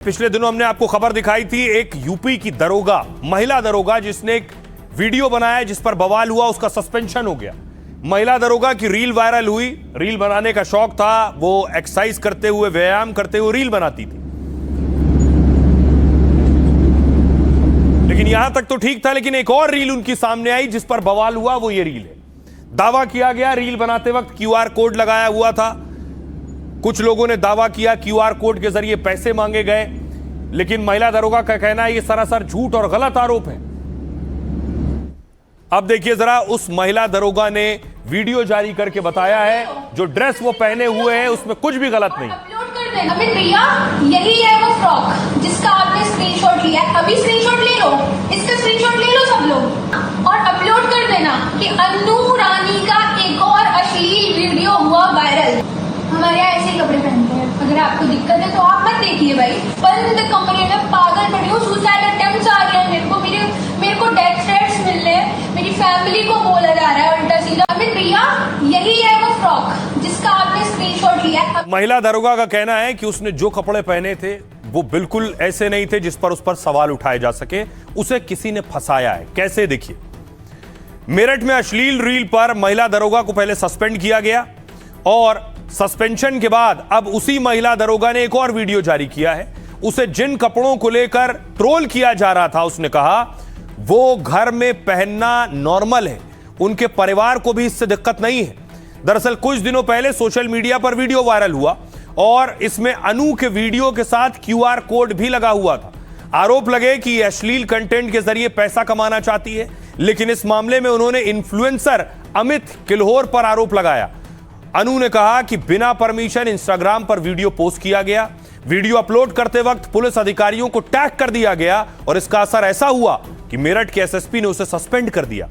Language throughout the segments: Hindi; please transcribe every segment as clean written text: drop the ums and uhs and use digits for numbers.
पिछले दिनों हमने आपको खबर दिखाई थी एक यूपी की दरोगा, महिला दरोगा जिसने एक वीडियो बनाया जिस पर बवाल हुआ, उसका सस्पेंशन हो गया। महिला दरोगा की रील वायरल हुई। रील बनाने का शौक था, वो एक्सरसाइज करते हुए, व्यायाम करते हुए रील बनाती थी। लेकिन यहां तक तो ठीक था, लेकिन एक और रील उनकी सामने आई जिस पर बवाल हुआ। वो ये रील है। दावा किया गया रील बनाते वक्त क्यूआर कोड लगाया हुआ था। कुछ लोगों ने दावा किया क्यूआर कोड के जरिए पैसे मांगे गए, लेकिन महिला दरोगा का कहना है यह सरासर झूठ और गलत आरोप है। अब देखिए जरा, उस महिला दरोगा ने वीडियो जारी करके बताया है जो ड्रेस वो पहने हुए हैं उसमें कुछ भी गलत नहीं। अपलोड कर देना भैया, यही है वो फ्रॉक जिसका आपने स्क्रीनशॉट लिया है। अभी स्क्रीनशॉट ले लो, इसका स्क्रीनशॉट ले लो सब लोग और अपलोड कर देना कि अन्नू रानी का एक और अश्लील वीडियो हुआ वायरल। हमारे यहाँ ऐसे ही कपड़े पहनते हैं। अगर आपको दिक्कत है तो आप मत देखिए भाई। बंद कमरे में पागल पड़ी हूँ, सुसाइड अटेम्प्ट्स आ रहे हैं मेरे को डेथ थ्रेट्स मिल रहे हैं, मेरी फैमिली को बोला जा रहा है उल्टा सीधा। अमित भैया, यही है वो फ्रॉक जिसका आपने स्क्रीनशॉट लिया है। महिला दरोगा का कहना है कि उसने जो कपड़े पहने थे वो बिल्कुल ऐसे नहीं थे जिस पर उस पर सवाल उठाए जा सके। उसे किसी ने फंसाया है। कैसे, देखिए। मेरठ में अश्लील रील पर महिला दरोगा को पहले सस्पेंड किया गया और सस्पेंशन के बाद अब उसी महिला दरोगा ने एक और वीडियो जारी किया है। उसे जिन कपड़ों को लेकर ट्रोल किया जा रहा था, उसने कहा वो घर में पहनना नॉर्मल है, उनके परिवार को भी इससे दिक्कत नहीं है। दरअसल कुछ दिनों पहले सोशल मीडिया पर वीडियो वायरल हुआ और इसमें अनु के वीडियो के साथ क्यूआर कोड भी लगा हुआ था। आरोप लगे कि ये अश्लील कंटेंट के जरिए पैसा कमाना चाहती है, लेकिन इस मामले में उन्होंने इन्फ्लुएंसर अमित किल्होर पर आरोप लगाया। अनु ने कहा कि बिना परमिशन इंस्टाग्राम पर वीडियो पोस्ट किया गया। वीडियो अपलोड करते वक्त पुलिस अधिकारियों को टैग कर दिया गया और इसका असर ऐसा हुआ कि मेरठ के एसएसपी ने उसे सस्पेंड कर दिया।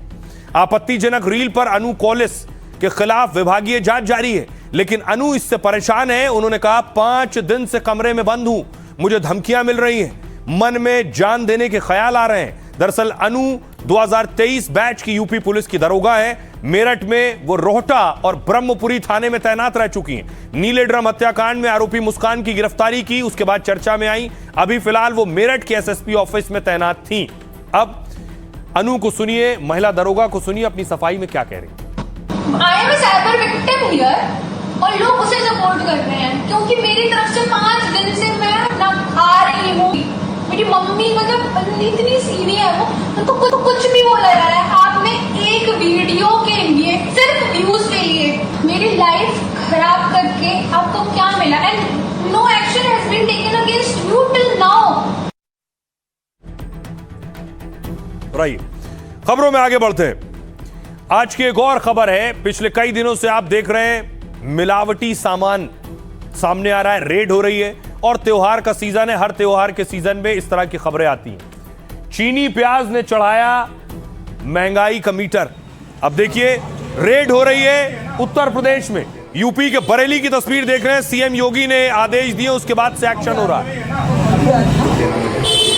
आपत्तिजनक रील पर अनु कॉलिस के खिलाफ विभागीय जांच जारी है, लेकिन अनु इससे परेशान है। उन्होंने कहा 5 दिन से कमरे में बंद हूं, मुझे धमकियां मिल रही हैं, मन में जान देने के ख्याल आ रहे हैं। दरअसल अनु 2023 बैच की यूपी पुलिस की दरोगा है। मेरठ में वो रोहटा और ब्रह्मपुरी थाने में तैनात रह चुकी हैं। नीले ड्रम हत्याकांड में आरोपी मुस्कान की गिरफ्तारी की, उसके बाद चर्चा में आई। अभी फिलहाल वो मेरठ के एसएसपी ऑफिस में तैनात थी। अब अनु को सुनिए, महिला दरोगा को सुनिए अपनी सफाई में क्या कह रही। I am a cyber victim here और लोग उसे सपोर्ट कर रहे हैं क्योंकि मेरी तरफ से 5 दिन से मैं ना आ रही हूँ। मेरी मम्मी मतलब इतनी सीधी है वो, तो कुछ भी बोला जा रहा है। आपने एक वीडियो के लिए, सिर्फ व्यूज के लिए मेरी लाइफ खराब करके आपको क्या मिला? And no action has been taken against you till now. राइए, खबरों में आगे बढ़ते हैं। आज की एक और खबर है। पिछले कई दिनों से आप देख रहे हैं मिलावटी सामान सामने आ रहा है, रेड हो रही है और त्योहार का सीजन है। हर त्योहार के सीजन में इस तरह की खबरें आती हैं। चीनी प्याज ने चढ़ाया महंगाई का मीटर। अब देखिए, रेड हो रही है उत्तर प्रदेश में। यूपी के बरेली की तस्वीर देख रहे हैं। सीएम योगी ने आदेश दिए, उसके बाद से एक्शन हो रहा है।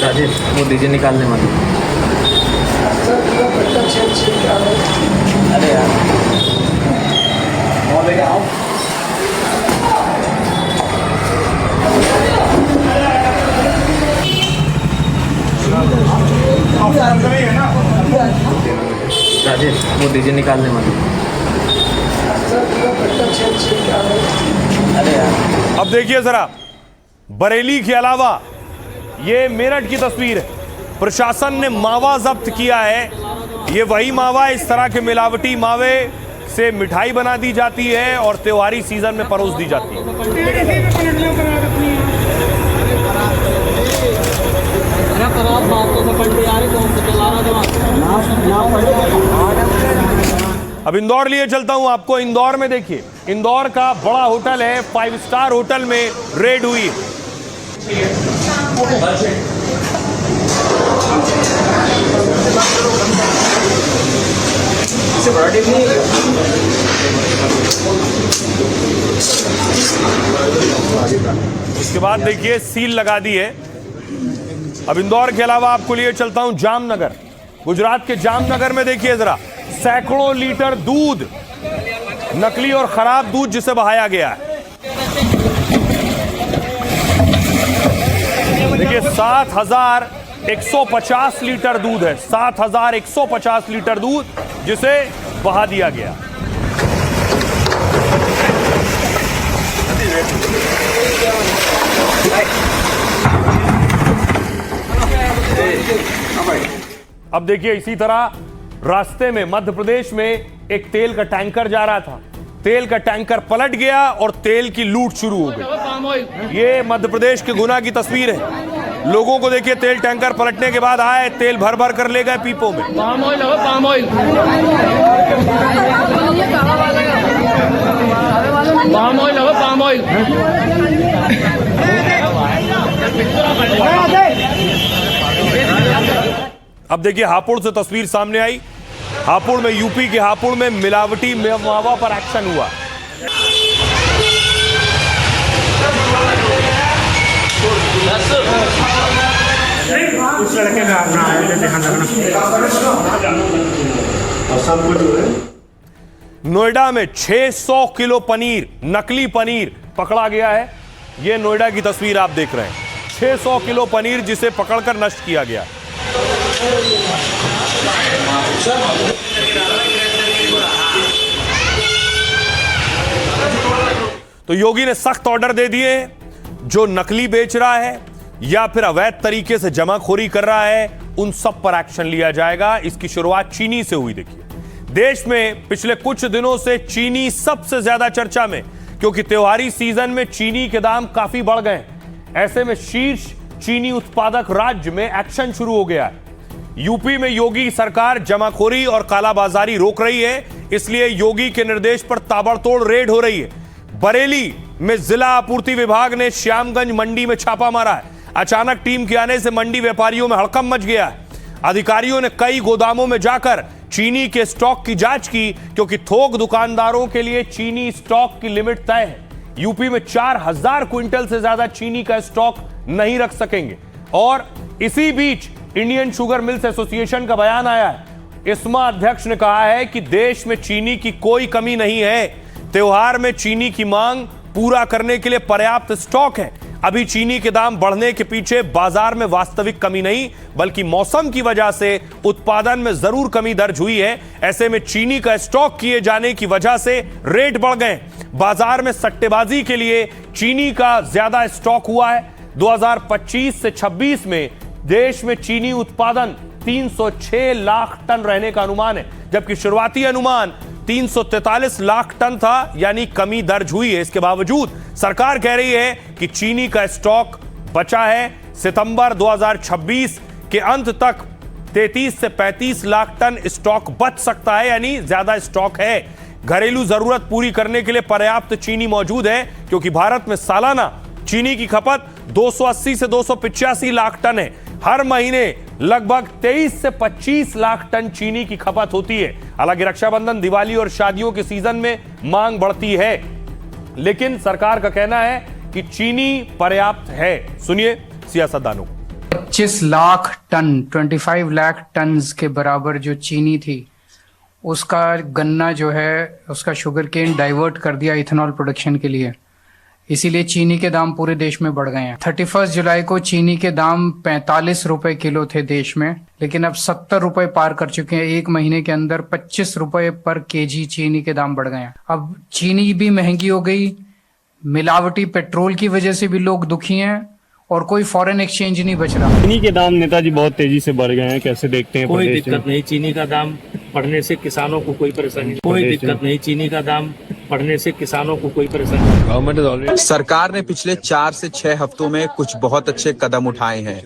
राजेश, वो दीजिए निकालने वाले। अरे यार, आओ। राजेश, वो दीजिए निकालने वाले। अरे यार, अब देखिए जरा, बरेली के अलावा ये मेरठ की तस्वीर है। प्रशासन ने मावा जब्त किया है। ये वही मावा, इस तरह के मिलावटी मावे से मिठाई बना दी जाती है और त्योहारी सीजन में परोस दी जाती है। अब इंदौर लिए चलता हूं आपको। इंदौर में देखिए, इंदौर का बड़ा होटल है, 5 स्टार होटल में रेड हुई है। इसके बाद देखिए सील लगा दी है। अब इंदौर के अलावा आपको लिए चलता हूं जामनगर। गुजरात के जामनगर में देखिए जरा, सैकड़ों लीटर दूध, नकली और खराब दूध जिसे बहाया गया है। 7,150 लीटर दूध है, 7,150 लीटर दूध जिसे बहा दिया गया। अब देखिए इसी तरह रास्ते में मध्य प्रदेश में एक तेल का टैंकर जा रहा था, तेल का टैंकर पलट गया और तेल की लूट शुरू हो गई। ये मध्य प्रदेश के गुना की तस्वीर है। लोगों को देखिए, तेल टैंकर पलटने के बाद आए, तेल भर भर कर ले गए पीपों में। पाम ऑयल हो, पाम ऑयल, पाम ऑयल हो, पाम ऑयल। अब देखिए हापुड़ से तस्वीर सामने आई। हापुड़ में, यूपी के हापुड़ में मिलावटी मावा पर एक्शन हुआ। उस लड़के का अपना ध्यान रखना। नोएडा में 600 किलो पनीर, नकली पनीर पकड़ा गया है। यह नोएडा की तस्वीर आप देख रहे हैं। 600 किलो पनीर जिसे पकड़कर नष्ट किया गया। तो योगी ने सख्त ऑर्डर दे दिए, जो नकली बेच रहा है या फिर अवैध तरीके से जमाखोरी कर रहा है, उन सब पर एक्शन लिया जाएगा। इसकी शुरुआत चीनी से हुई। देखिए, देश में पिछले कुछ दिनों से चीनी सबसे ज्यादा चर्चा में, क्योंकि त्योहारी सीजन में चीनी के दाम काफी बढ़ गए। ऐसे में शीर्ष चीनी उत्पादक राज्य में एक्शन शुरू हो गया है। यूपी में योगी सरकार जमाखोरी और कालाबाजारी रोक रही है, इसलिए योगी के निर्देश पर ताबड़तोड़ रेड हो रही है। बरेली में जिला आपूर्ति विभाग ने श्यामगंज मंडी में छापा मारा है। अचानक टीम के आने से मंडी व्यापारियों में हड़कंप मच गया है। अधिकारियों ने कई गोदामों में जाकर चीनी के स्टॉक की जांच की, क्योंकि थोक दुकानदारों के लिए चीनी स्टॉक की लिमिट तय है। यूपी में 4,000 क्विंटल से ज्यादा चीनी का स्टॉक नहीं रख सकेंगे। और इसी बीच इंडियन शुगर मिल्स एसोसिएशन का बयान आया है। इस्मा अध्यक्ष ने कहा है कि देश में चीनी की कोई कमी नहीं है। त्योहार में चीनी की मांग पूरा करने के लिए पर्याप्त स्टॉक है। अभी चीनी के दाम बढ़ने के पीछे बाजार में वास्तविक कमी नहीं, बल्कि मौसम की वजह से उत्पादन में जरूर कमी दर्ज हुई है। ऐसे में चीनी का स्टॉक किए जाने की वजह से रेट बढ़ गए। बाजार में सट्टेबाजी के लिए चीनी का ज्यादा स्टॉक हुआ है। 2025 से 26 में देश में चीनी उत्पादन 306 लाख टन रहने का अनुमान है, जबकि शुरुआती अनुमान 343 लाख टन था, यानी कमी दर्ज हुई है। इसके बावजूद सरकार कह रही है कि चीनी का स्टॉक बचा है। सितंबर 2026 के अंत तक 33 से 35 लाख टन स्टॉक बच सकता है, यानी ज्यादा स्टॉक है। घरेलू जरूरत पूरी करने के लिए पर्याप्त चीनी मौजूद है, क्योंकि भारत में सालाना चीनी की खपत 280 से 285 लाख टन है। हर महीने लगभग 23 से 25 लाख टन चीनी की खपत होती है। हालांकि रक्षाबंधन, दिवाली और शादियों के सीजन में मांग बढ़ती है, लेकिन सरकार का कहना है कि चीनी पर्याप्त है। सुनिए सियासतदानों को। 25 लाख टन, 25 लाख टन के बराबर जो चीनी थी, उसका गन्ना जो है, उसका शुगर केन डाइवर्ट कर दिया इथेनॉल प्रोडक्शन के लिए। इसीलिए चीनी के दाम पूरे देश में बढ़ गए हैं। 31 जुलाई को चीनी के दाम 45 रुपए किलो थे देश में, लेकिन अब 70 रुपए पार कर चुके हैं। एक महीने के अंदर 25 रुपए पर केजी चीनी के दाम बढ़ गए हैं। अब चीनी भी महंगी हो गई, मिलावटी पेट्रोल की वजह से भी लोग दुखी हैं, और कोई फॉरेन एक्सचेंज नहीं बच रहा। चीनी के दाम नेताजी बहुत तेजी से बढ़ गए हैं, कैसे देखते हैं? कोई दिक्कत नहीं, चीनी का दाम बढ़ने से किसानों को कोई परेशानी, कोई दिक्कत नहीं, चीनी का दाम बढ़ने से किसानों को कोई परेशानी। सरकार ने पिछले 4 से 6 हफ्तों में कुछ बहुत अच्छे कदम उठाए हैं।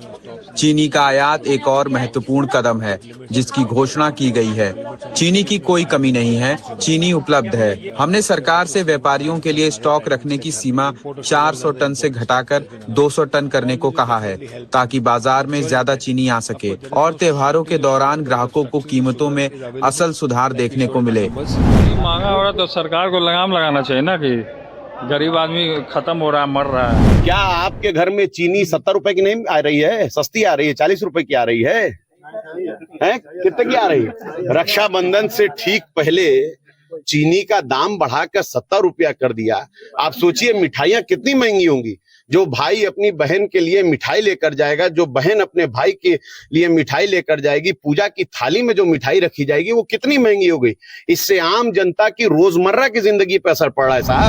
चीनी का आयात एक और महत्वपूर्ण कदम है, जिसकी घोषणा की गई है। चीनी की कोई कमी नहीं है, चीनी उपलब्ध है। हमने सरकार से व्यापारियों के लिए स्टॉक रखने की सीमा 400 टन से घटाकर 200 टन करने को कहा है, ताकि बाजार में ज्यादा चीनी आ सके और त्योहारों के दौरान ग्राहकों को कीमतों में असल सुधार देखने को मिले। महंगा हो रहा तो सरकार को लगाम लगाना चाहिए ना, कि गरीब आदमी खत्म हो रहा है, मर रहा है। क्या आपके घर में चीनी 70 रुपए की नहीं आ रही है? सस्ती आ रही है, 40 रुपए की आ रही है, हैं? कितने की आ रही है? रक्षाबंधन से ठीक पहले चीनी का दाम बढ़ाकर 70 रुपया कर दिया। आप सोचिए मिठाइयाँ कितनी महंगी होंगी। जो भाई अपनी बहन के लिए मिठाई लेकर जाएगा, जो बहन अपने भाई के लिए मिठाई लेकर जाएगी, पूजा की थाली में जो मिठाई रखी जाएगी वो कितनी महंगी हो गई। इससे आम जनता की रोजमर्रा की जिंदगी पर असर पड़ रहा है साहब।